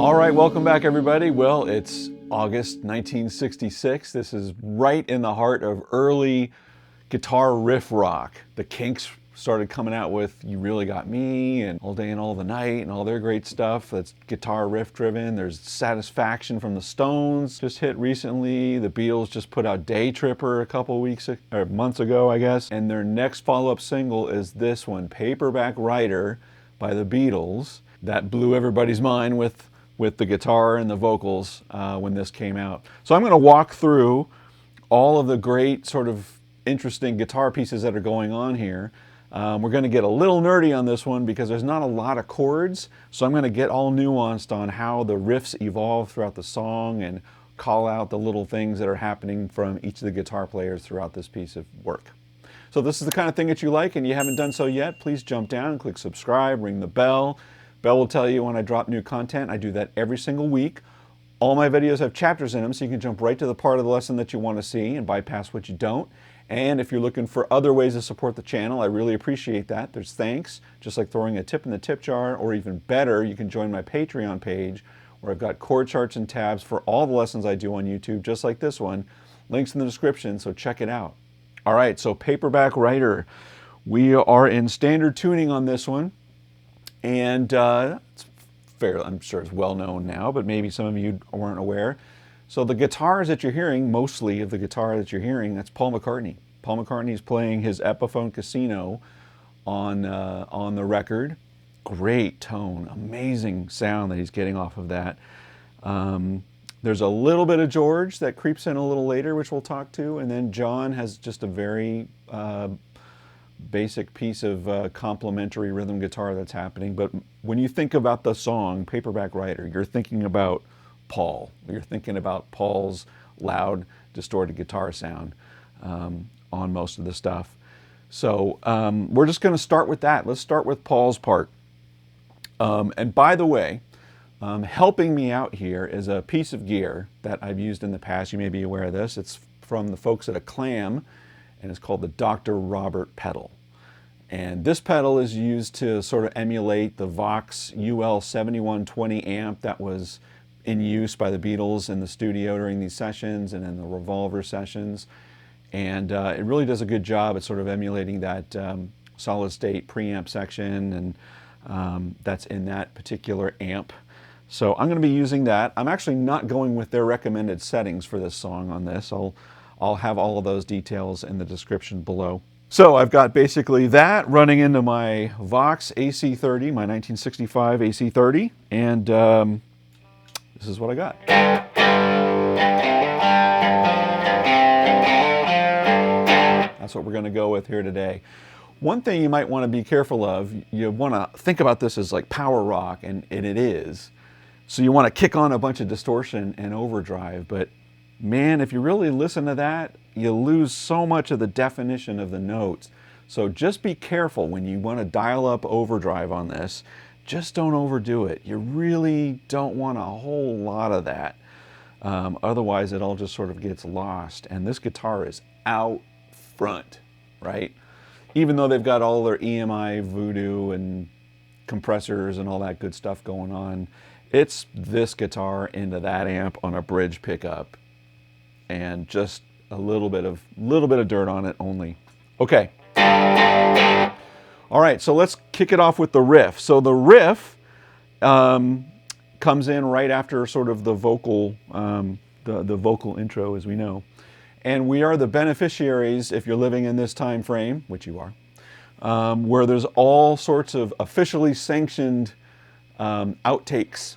All right, welcome back everybody. Well, it's August 1966. This is right in the heart of early guitar riff rock. The Kinks started coming out with You Really Got Me and All Day and All the Night and all their great stuff that's guitar riff driven. There's Satisfaction from the Stones, just hit recently. The Beatles just put out Day Tripper a couple weeks or months ago, I guess. And their next follow-up single is this one, Paperback Writer by the Beatles. That blew everybody's mind with the guitar and the vocals when this came out. So I'm going to walk through all of the great sort of interesting guitar pieces that are going on here. We're going to get a little nerdy on this one because there's not a lot of chords, so I'm going to get all nuanced on how the riffs evolve throughout the song and call out the little things that are happening from each of the guitar players throughout this piece of work. So if this is the kind of thing that you like and you haven't done so yet, please jump down, click subscribe, ring the bell. Bell will tell you when I drop new content. I do that every single week. All my videos have chapters in them, so you can jump right to the part of the lesson that you want to see and bypass what you don't. And if you're looking for other ways to support the channel, I really appreciate that. There's thanks, just like throwing a tip in the tip jar, or even better, you can join my Patreon page where I've got chord charts and tabs for all the lessons I do on YouTube, just like this one. Links in the description, so check it out. All right, so Paperback Writer. We are in standard tuning on this one. And it's fairly, I'm sure it's well known now, but maybe some of you weren't aware. So the guitars that you're hearing, mostly of the guitar that you're hearing, that's Paul McCartney. Paul McCartney's playing his Epiphone Casino on the record. Great tone, amazing sound that he's getting off of that. There's a little bit of George that creeps in a little later, which we'll talk to, and then John has just a very basic piece of complementary rhythm guitar that's happening. But when you think about the song Paperback Writer, you're thinking about Paul. You're thinking about Paul's loud, distorted guitar sound on most of the stuff. So we're just going to start with that. Let's start with Paul's part. And by the way, helping me out here is a piece of gear that I've used in the past. You may be aware of this. It's from the folks at Acclam, and it's called the Dr. Robert Pedal. And this pedal is used to sort of emulate the Vox UL 7120 amp that was in use by the Beatles in the studio during these sessions and in the Revolver sessions. And it really does a good job at sort of emulating that solid state preamp section, and that's in that particular amp. So I'm going to be using that. I'm actually not going with their recommended settings for this song on this. I'll have all of those details in the description below. So I've got basically that running into my Vox AC30, my 1965 AC30, and this is what I got. That's what we're going to go with here today. One thing you might want to be careful of, you want to think about this as like power rock, and it is. So you want to kick on a bunch of distortion and overdrive, but man, if you really listen to that, you lose so much of the definition of the notes. So just be careful when you want to dial up overdrive on this. Just don't overdo it. You really don't want a whole lot of that. Otherwise, it all just sort of gets lost. And this guitar is out front, right? Even though they've got all their EMI voodoo and compressors and all that good stuff going on, it's this guitar into that amp on a bridge pickup, and just a little bit of dirt on it only. Okay. All right, so let's kick it off with the riff. So the riff comes in right after sort of the vocal, the vocal intro, as we know. And we are the beneficiaries, if you're living in this time frame, which you are, where there's all sorts of officially sanctioned outtakes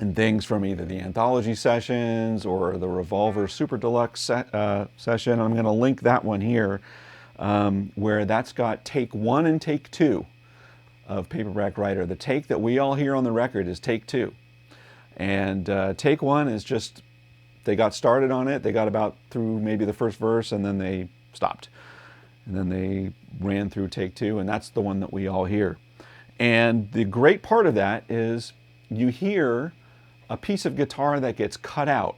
and things from either the anthology sessions or the Revolver Super Deluxe session. I'm going to link that one here, where that's got take 1 and take 2 of Paperback Writer. The take that we all hear on the record is take 2. And take 1 is just, they got started on it, they got about through maybe the first verse, and then they stopped. And then they ran through take 2, and that's the one that we all hear. And the great part of that is you hear a piece of guitar that gets cut out,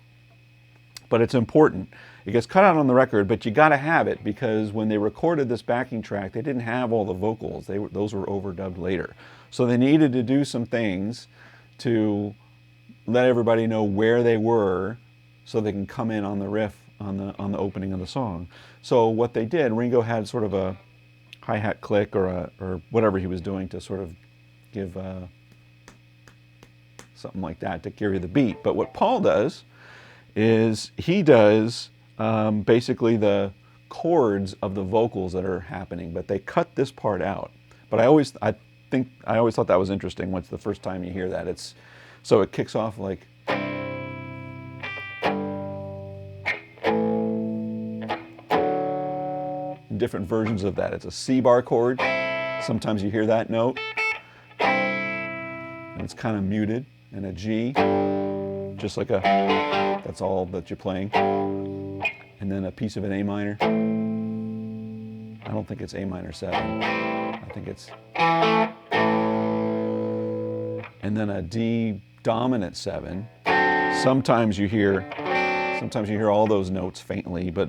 but it's important. It gets cut out on the record, but you gotta have it, because when they recorded this backing track, they didn't have all the vocals. Those were overdubbed later. So they needed to do some things to let everybody know where they were so they can come in on the riff on the opening of the song. So what they did, Ringo had sort of a hi-hat click or whatever he was doing to sort of give something like that to carry the beat. But what Paul does is he does basically the chords of the vocals that are happening, but they cut this part out. But I always thought that was interesting. Once the first time you hear that, so it kicks off like. Different versions of that. It's a C bar chord. Sometimes you hear that note, and it's kind of muted, and a G, just like that's all that you're playing, and then a piece of an A minor. I don't think it's A minor 7. I think it's, and then a D dominant 7. Sometimes you hear all those notes faintly, but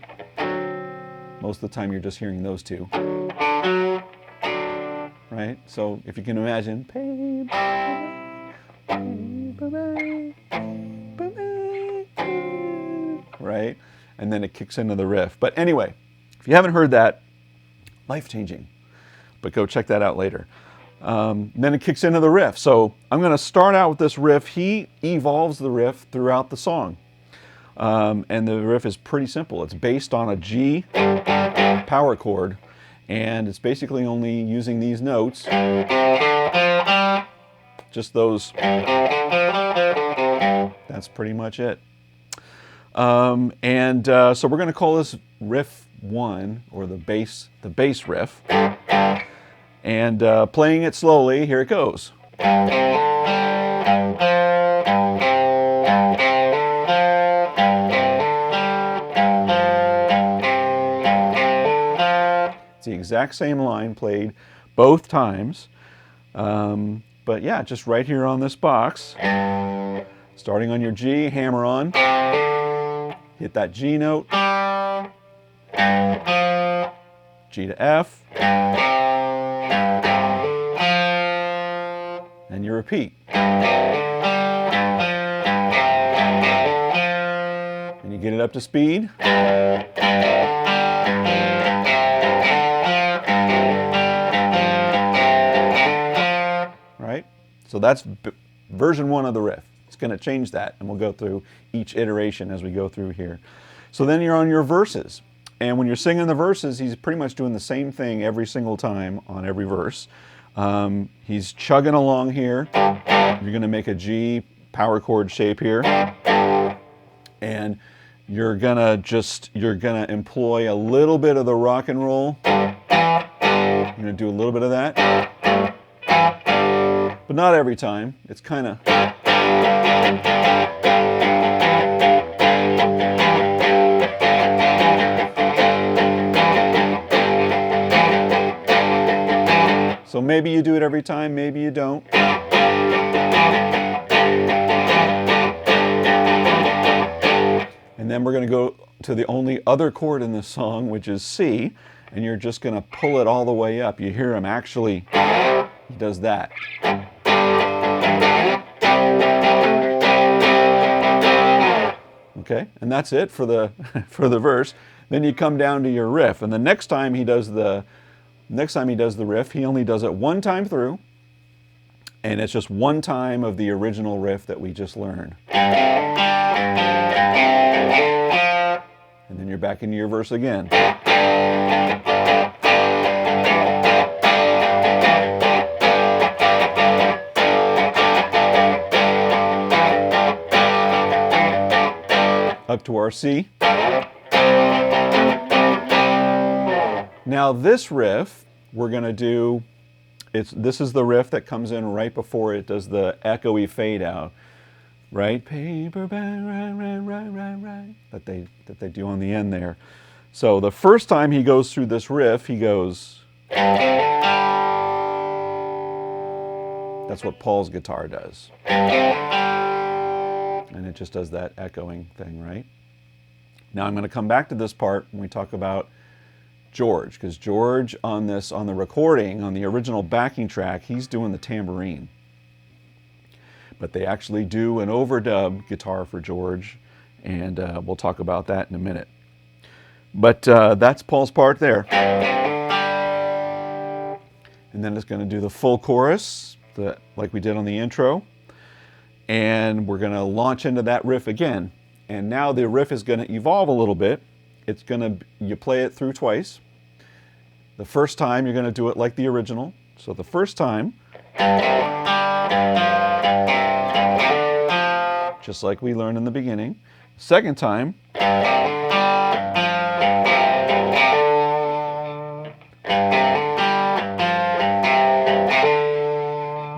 most of the time you're just hearing those two, right? So if you can imagine, right? And then it kicks into the riff. But anyway, if you haven't heard that, life-changing, but go check that out later. Then it kicks into the riff. So I'm going to start out with this riff. He evolves the riff throughout the song. And the riff is pretty simple. It's based on a G power chord, and it's basically only using these notes, just those. That's pretty much it. So we're going to call this riff 1, or the bass riff, and playing it slowly. Here it goes. It's the exact same line played both times. But yeah, just right here on this box, starting on your G, hammer on, hit that G note, G to F, and you repeat. And you get it up to speed. Right? So that's version 1 of the riff. It's going to change that, and we'll go through each iteration as we go through here. So then you're on your verses. And when you're singing the verses, he's pretty much doing the same thing every single time on every verse. He's chugging along here. You're going to make a G power chord shape here. And you're going to employ a little bit of the rock and roll. You're going to do a little bit of that. But not every time. It's kind of. So maybe you do it every time, maybe you don't. And then we're going to go to the only other chord in this song, which is C, and you're just going to pull it all the way up. You hear him actually, he does that. Okay, and that's it for the verse. Then you come down to your riff, and the next time he does the riff, he only does it one time through, and it's just one time of the original riff that we just learned. And then you're back into your verse again. Up to our C. Now this riff, we're going to do, this is the riff that comes in right before it does the echoey fade out, right? Paperback, right, that they do on the end there. So the first time he goes through this riff, he goes. That's what Paul's guitar does. And it just does that echoing thing, right? Now I'm going to come back to this part when we talk about George, because George on the recording, on the original backing track, he's doing the tambourine. but they actually do an overdub guitar for George, and we'll talk about that in a minute. But that's Paul's part there. And then it's going to do the full chorus, like we did on the intro. And we're going to launch into that riff again. And now the riff is going to evolve a little bit. It's going to, you play it through twice. The first time you're going to do it like the original. So the first time, just like we learned in the beginning. Second time,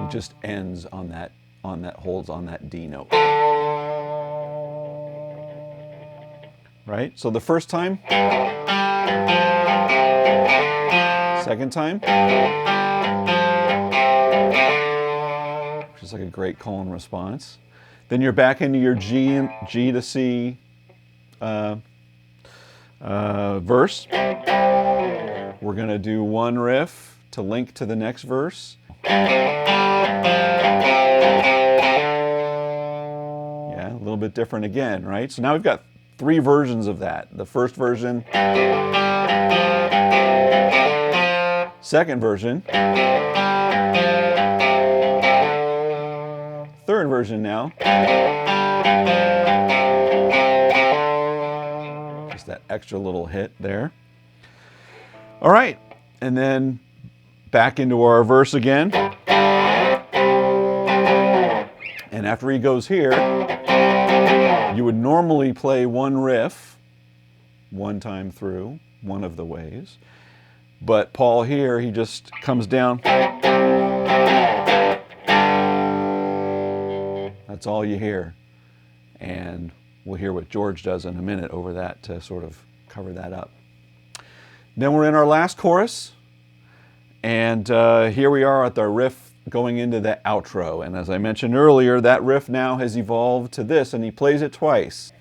it just ends on that holds on that D note. Right? So the first time, second time, which is like a great call and response. Then you're back into your G to C verse. We're going to do one riff to link to the next verse. Yeah, a little bit different again, right? So now we've got 3 versions of that. The first version, second version, third version now. Just that extra little hit there. All right, and then back into our verse again. And after he goes here, you would normally play one riff one time through, one of the ways. But Paul here, he just comes down. That's all you hear. And we'll hear what George does in a minute over that to sort of cover that up. Then we're in our last chorus. And here we are at the riff going into the outro. And as I mentioned earlier, that riff now has evolved to this, and he plays it twice.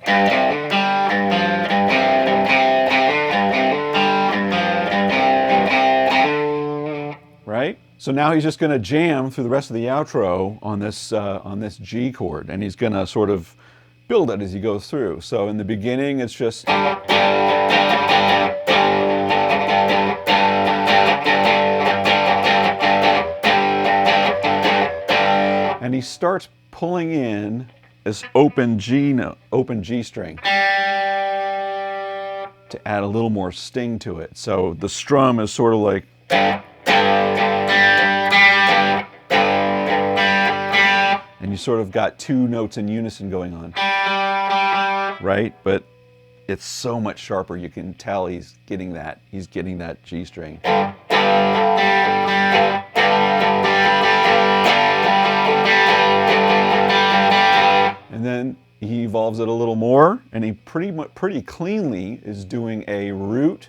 Right? So now he's just going to jam through the rest of the outro on this G chord, and he's going to sort of build it as he goes through. So in the beginning, it's just... And he starts pulling in this open G string to add a little more sting to it. So the strum is sort of like, and you sort of got 2 notes in unison going on, right? But it's so much sharper. You can tell he's getting that G string. And then he evolves it a little more, and he pretty cleanly is doing a root,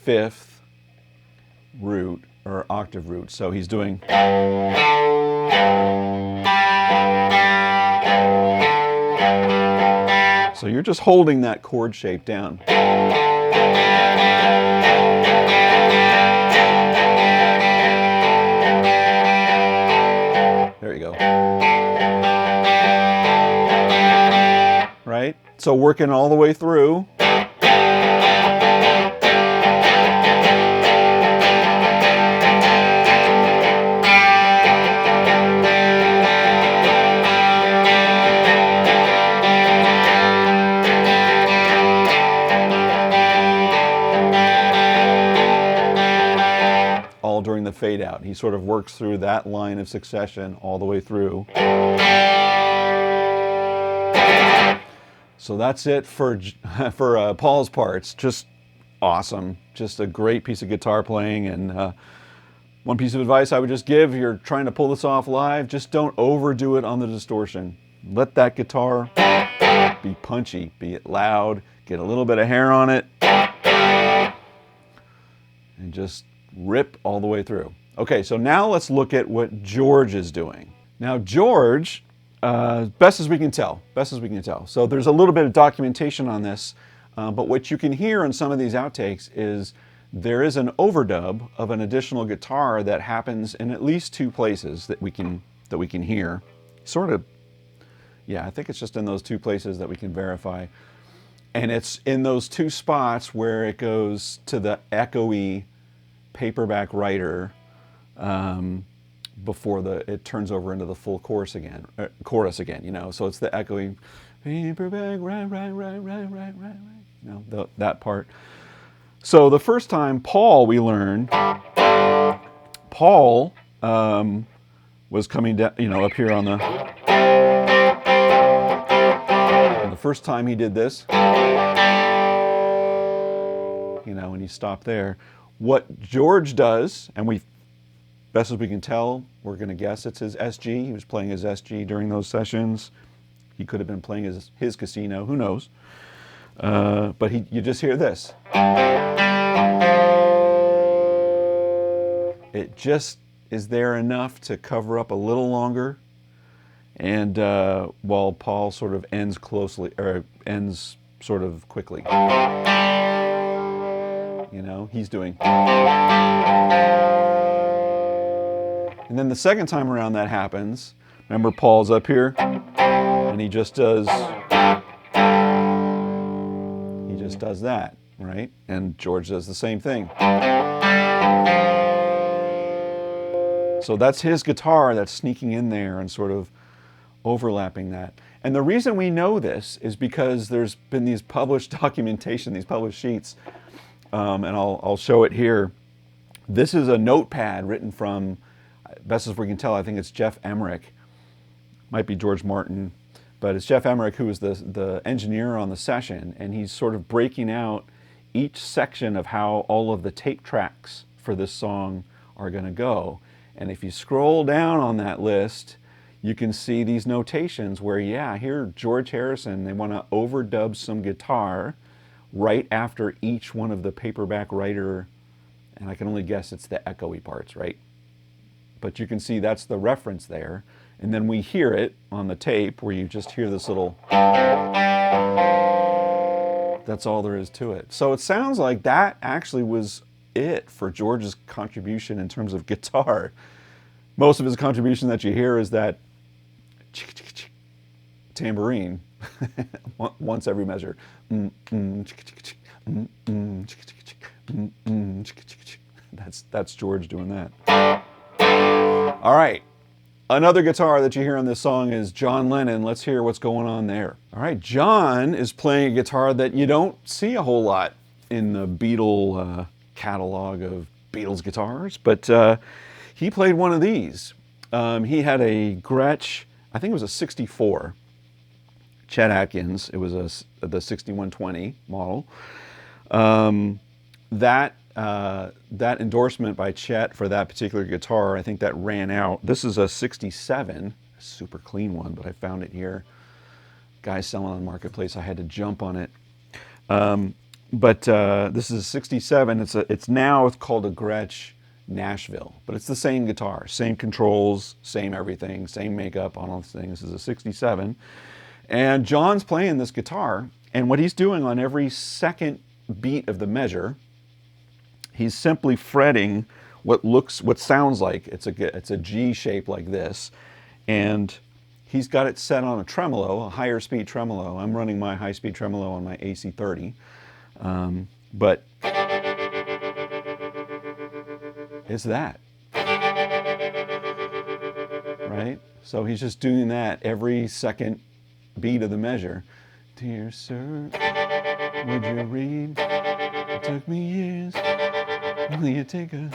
5th root, or octave root. So he's doing... So you're just holding that chord shape down. There you go. Right? So working all the way through. All during the fade out. He sort of works through that line of succession all the way through. So that's it for Paul's parts. Just awesome. Just a great piece of guitar playing. And one piece of advice I would just give, you're trying to pull this off live, just don't overdo it on the distortion. Let that guitar be punchy, be it loud, get a little bit of hair on it, and just rip all the way through. Okay, so now let's look at what George is doing. Now George, best as we can tell. So there's a little bit of documentation on this, but what you can hear in some of these outtakes is there is an overdub of an additional guitar that happens in at least 2 places that we can hear. Sort of, yeah, I think it's just in those two places that we can verify. And it's in those two spots where it goes to the echoey Paperback Writer before it turns over into the full chorus again, you know. So it's the echoey Paperback, right, you know, that part. So the first time Paul, we learned, Paul was coming down, you know, up here on the first time he did this, you know, and he stopped there. What George does, and we, best as we can tell, we're going to guess it's his SG. He was playing his SG during those sessions. He could have been playing his casino, who knows. But you just hear this. It just is there enough to cover up a little longer, and while Paul sort of ends sort of quickly. You know, he's doing. And then the second time around that happens, remember Paul's up here, and he just does that, right? And George does the same thing. So that's his guitar that's sneaking in there and sort of overlapping that. And the reason we know this is because there's been these published documentation, these published sheets, and I'll show it here. This is a notepad written from, best as we can tell, I think it's Jeff Emmerich. Might be George Martin, but it's Jeff Emmerich who was the engineer on the session, and he's sort of breaking out each section of how all of the tape tracks for this song are going to go. And if you scroll down on that list, you can see these notations where, yeah, here George Harrison, they want to overdub some guitar right after each one of the Paperback Writer, and I can only guess it's the echoey parts, right? But you can see that's the reference there. And then we hear it on the tape where you just hear this little, that's all there is to it. So it sounds like that actually was it for George's contribution in terms of guitar. Most of his contribution that you hear is that tambourine once every measure. That's George doing that. All right. Another guitar that you hear on this song is John Lennon. Let's hear what's going on there. All right, John is playing a guitar that you don't see a whole lot in the Beatle catalog of Beatles guitars, but he played one of these. He had a Gretsch, I think it was a 64, Chet Atkins. It was the 6120 model. That endorsement by Chet for that particular guitar, I think that ran out. This is a 67, a super clean one, but I found it here. Guys selling on the marketplace, I had to jump on it. But this is a 67. It's now called a Gretsch Nashville, but it's the same guitar, same controls, same everything, same makeup on all these things. This is a 67. And John's playing this guitar, and what he's doing on every second beat of the measure, he's simply fretting what sounds like it's a G shape like this, and he's got it set on a tremolo, a higher speed tremolo. I'm running my high speed tremolo on my AC30, but it's that, right? So he's just doing that every second beat of the measure. Dear sir, would you read? It took me years. Will you take a...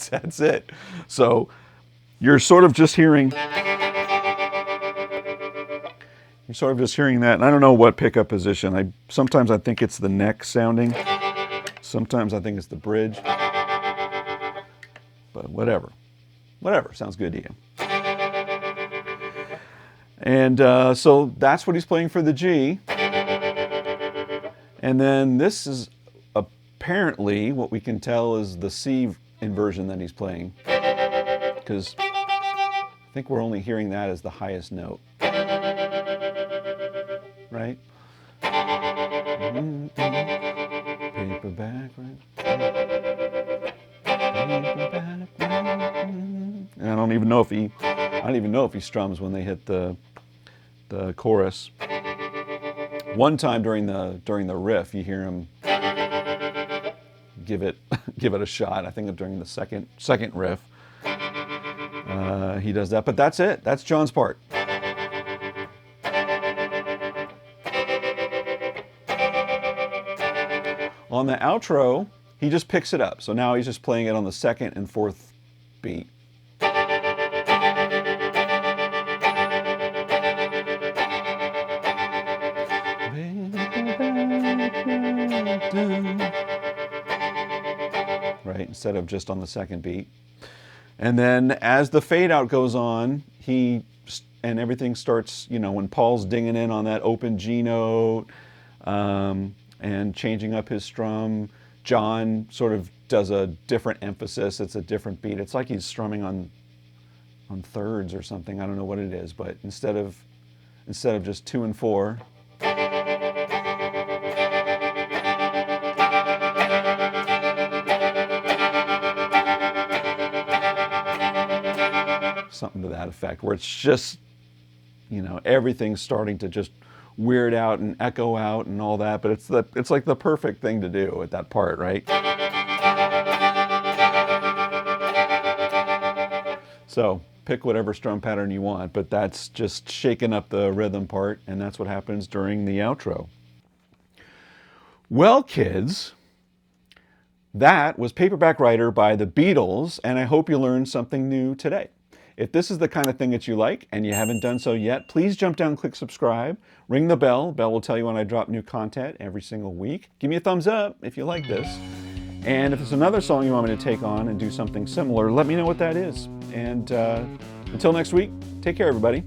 That's it. So you're sort of just hearing that, and I don't know what pickup position. Sometimes I think it's the neck sounding. Sometimes I think it's the bridge. But whatever. Whatever. Sounds good to you. And so that's what he's playing for the G. And then this is apparently what we can tell is the C inversion that he's playing, because I think we're only hearing that as the highest note, right? Paperback, right? Paperback. And I don't even know if I don't even know if he strums when they hit the chorus. One time during the riff, you hear him give it a shot. I think during the second riff, he does that. But that's it. That's John's part. On the outro, he just picks it up. So now he's just playing it on the second and fourth beat. Right, instead of just on the second beat. And then as the fade out goes on, and everything starts, you know, when Paul's dinging in on that open G note and changing up his strum, John sort of does a different emphasis. It's a different beat. It's like he's strumming on thirds or something. I don't know what it is, but instead of just 2 and 4, something to that effect, where it's just, you know, everything's starting to just weird out and echo out and all that, but it's like the perfect thing to do at that part, right? So pick whatever strum pattern you want, but that's just shaking up the rhythm part, and that's what happens during the outro. Well, kids, that was Paperback Writer by the Beatles, and I hope you learned something new today. If this is the kind of thing that you like and you haven't done so yet, please jump down and click subscribe. Ring the bell. Bell will tell you when I drop new content every single week. Give me a thumbs up if you like this. And if there's another song you want me to take on and do something similar, let me know what that is. And until next week, take care, everybody.